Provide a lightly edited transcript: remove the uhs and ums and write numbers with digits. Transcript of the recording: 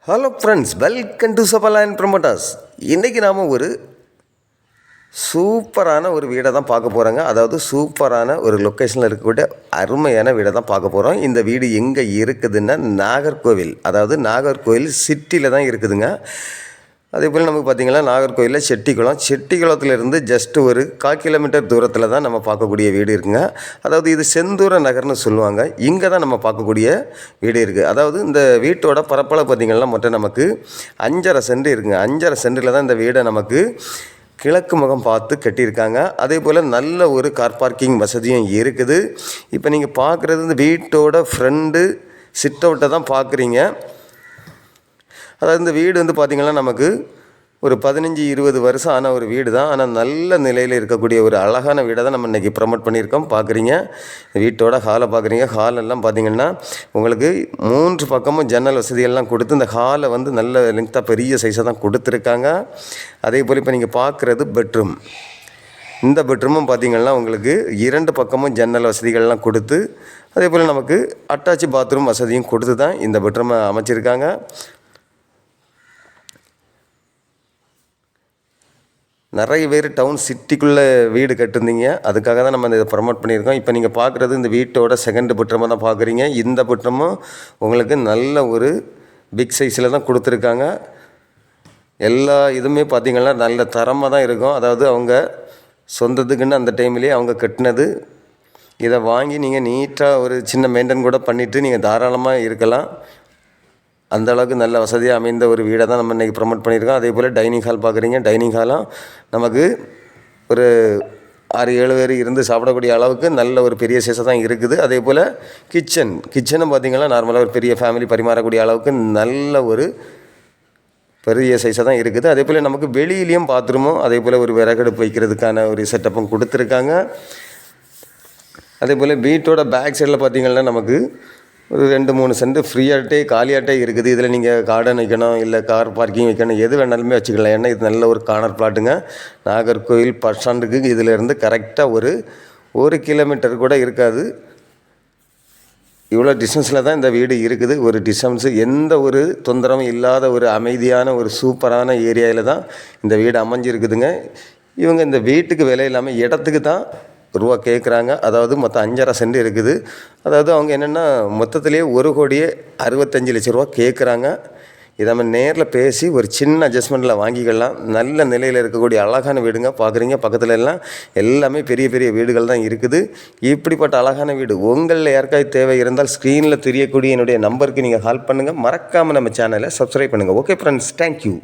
Hello friends, welcome to சபலாயன் promoters. இன்றைக்கி நாம் ஒரு சூப்பரான ஒரு வீடை தான் பார்க்க போகிறோங்க. அதாவது சூப்பரான ஒரு லொக்கேஷனில் இருக்கக்கூடிய அருமையான வீடை தான் பார்க்க போகிறோம். இந்த வீடு எங்கே இருக்குதுன்னா நாகர்கோவில், அதாவது நாகர்கோவில் சிட்டியில் தான் இருக்குதுங்க. அதே போல் நமக்கு பார்த்திங்கன்னா நாகர்கோவிலில் செட்டிக்குளத்துலேருந்து ஜஸ்ட்டு ஒரு 1/4 கிலோமீட்டர் தூரத்தில் தான் நம்ம பார்க்கக்கூடிய வீடு இருக்குங்க. அதாவது இது செந்தூர நகர்னு சொல்லுவாங்க. இங்கே தான் நம்ம பார்க்கக்கூடிய வீடு இருக்குது. அதாவது இந்த வீட்டோட பரப்பளவு பார்த்திங்கன்னா மொத்தம் நமக்கு 5.5 சென்ட் இருக்குங்க. 5.5 சென்டில் தான் இந்த வீடை நமக்கு கிழக்கு முகம் பார்த்து கட்டியிருக்காங்க. அதே போல் நல்ல ஒரு கார் பார்க்கிங் வசதியும் இருக்குது. இப்போ நீங்கள் பார்க்குறது இந்த வீட்டோட ஃப்ரண்டு சிட் அவுட்டை தான் பார்க்குறீங்க. அதாவது இந்த வீடு வந்து பார்த்திங்கன்னா நமக்கு ஒரு 15-20 வருஷம் ஆன ஒரு வீடு தான். ஆனால் நல்ல நிலையில் இருக்கக்கூடிய ஒரு அழகான வீடை தான் நம்ம இன்றைக்கி ப்ரமோட் பண்ணியிருக்கோம். பார்க்குறீங்க வீட்டோட ஹாலை பார்க்குறீங்க. ஹாலெல்லாம் பார்த்திங்கன்னா உங்களுக்கு 3 பக்கமும் ஜன்னல் வசதியெல்லாம் கொடுத்து இந்த ஹாலை வந்து நல்ல லெங்க்த்தாக பெரிய சைஸாக தான் கொடுத்துருக்காங்க. அதே போல் இப்போ நீங்கள் பார்க்குறது பெட்ரூம். இந்த பெட்ரூமும் பார்த்திங்கன்னா உங்களுக்கு 2 பக்கமும் ஜன்னல் வசதிகள்லாம் கொடுத்து அதே போல் நமக்கு அட்டாச் பாத்ரூம் வசதியும் கொடுத்து தான் இந்த பெட்ரூமை அமைச்சிருக்காங்க. நிறைய பேர் டவுன் சிட்டிக்குள்ளே வீடு கட்டிருந்தீங்க, அதுக்காக தான் நம்ம இதை ப்ரமோட் பண்ணியிருக்கோம். இப்போ நீங்கள் பார்க்குறது இந்த வீட்டோட செகண்ட் பெட்ரூமாக தான் பார்க்குறீங்க. இந்த பெட்ரூமும் உங்களுக்கு நல்ல ஒரு பிக் சைஸில் தான் கொடுத்துருக்காங்க. எல்லா இதுவுமே பார்த்திங்கன்னா நல்ல தரமாக தான் இருக்கும். அதாவது அவங்க சொந்தத்துக்குன்னு அந்த டைம்லேயே அவங்க கட்டினது. இதை வாங்கி நீங்கள் நீட்டாக ஒரு சின்ன மெயின்டைன் கூட பண்ணிவிட்டு நீங்கள் தாராளமாக இருக்கலாம். அந்த அளவுக்கு நல்ல வசதியாக அமைந்த ஒரு வீடை தான் நம்ம இன்றைக்கி ப்ரமோட் பண்ணியிருக்கோம். அதே போல் டைனிங் ஹால் பார்க்குறீங்க. டைனிங் ஹாலும் நமக்கு ஒரு 6-7 பேர் இருந்து சாப்பிடக்கூடிய அளவுக்கு நல்ல ஒரு பெரிய சைஸாக தான் இருக்குது. அதே போல் கிச்சனும் பார்த்திங்கன்னா நார்மலாக ஒரு பெரிய ஃபேமிலி பரிமாறக்கூடிய அளவுக்கு நல்ல ஒரு பெரிய சைஸாக தான் இருக்குது. அதே போல் நமக்கு வெளியிலையும் பாத்ரூமும் அதே போல் ஒரு விறகடுப்பு வைக்கிறதுக்கான ஒரு செட்டப்பும் கொடுத்துருக்காங்க. அதே போல் வீட்டோட பேக் சைடில் பார்த்திங்கன்னா நமக்கு ஒரு 2-3 சென்ட் ஃப்ரீயாகிட்டே காலியாகிட்டே இருக்குது. இதில் நீங்கள் கார்டன் வைக்கணும், இல்லை கார் பார்க்கிங் வைக்கணும், எது வேணாலுமே வச்சுக்கலாம். ஏன்னா இது நல்ல ஒரு கார்னர் பிளாட்டுங்க. நாகர்கோவில் பஸ் ஸ்டாண்டுக்கு இதிலேருந்து கரெக்டாக ஒரு 1 கிலோமீட்டர் கூட இருக்காது. இவ்வளோ டிஸ்டன்ஸில் தான் இந்த வீடு இருக்குது. ஒரு டிஸ்டன்ஸு எந்த ஒரு தொந்தரவும் இல்லாத ஒரு அமைதியான ஒரு சூப்பரான ஏரியாவில் தான் இந்த வீடு அமைஞ்சிருக்குதுங்க. இவங்க இந்த வீட்டுக்கு விலை இல்லாமல் இடத்துக்கு தான் ரூபா கேட்குறாங்க. அதாவது மொத்தம் 5.5 சென்ட் இருக்குது. அதாவது அவங்க என்னென்னா மொத்தத்துலேயே 1,65,00,000 ரூபா கேட்குறாங்க. இதை நம்ம நேரில் பேசி ஒரு சின்ன அட்ஜஸ்ட்மெண்ட்டில் வாங்கிக்கலாம். நல்ல நிலையில் இருக்கக்கூடிய அழகான வீடுங்க. பார்க்குறீங்க பக்கத்தில் எல்லாம் எல்லாமே பெரிய பெரிய வீடுகள் தான் இருக்குது. இப்படிப்பட்ட அழகான வீடு உங்களில் யாருக்காவது தேவை இருந்தால் ஸ்க்ரீனில் தெரியக்கூடிய என்னுடைய நம்பருக்கு நீங்கள் கால் பண்ணுங்கள். மறக்காமல் நம்ம சேனலை சப்ஸ்கிரைப் பண்ணுங்கள். Okay friends, thank you.